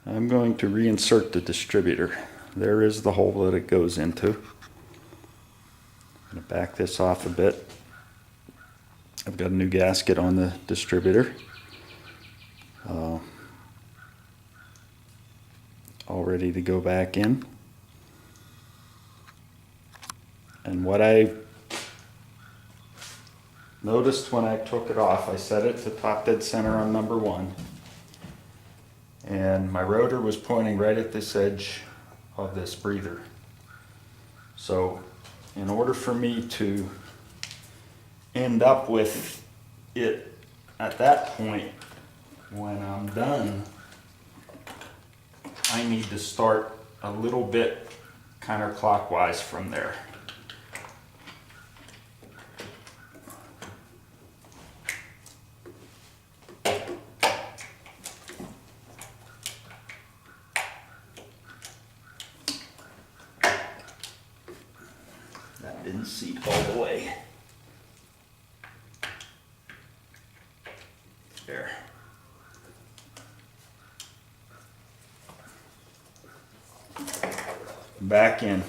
I'm going to reinsert the distributor. There is the hole that it goes into. I'm going to back this off a bit. I've got a new gasket on the distributor. All ready to go back in. And what I noticed when I took it off, I set it to top dead center on number 1. And my rotor was pointing right at this edge of this breather. So in order for me to end up with it at that point, when I'm done, I need to start a little bit counterclockwise from there. That didn't seat all the way. There. Back in.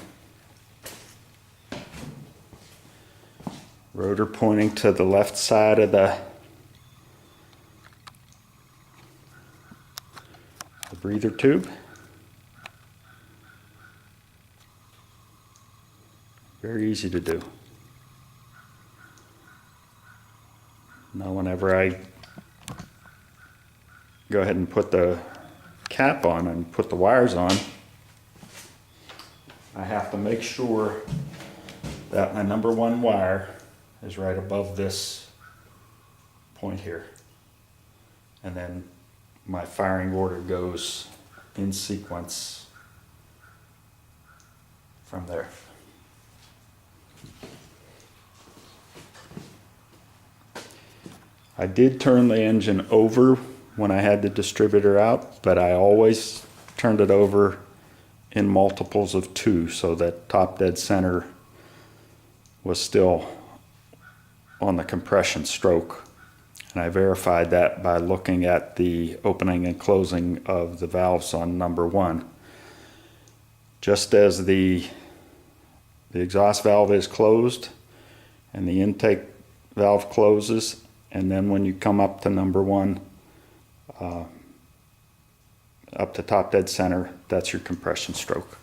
Rotor pointing to the left side of the breather tube. Very easy to do. Now whenever I go ahead and put the cap on and put the wires on, I have to make sure that my number 1 wire is right above this point here. And then my firing order goes in sequence from there. I did turn the engine over when I had the distributor out, but I always turned it over in multiples of 2 so that top dead center was still on the compression stroke. And I verified that by looking at the opening and closing of the valves on number 1. Just as the exhaust valve is closed and the intake valve closes, and then when you come up to number 1, up to top dead center, that's your compression stroke.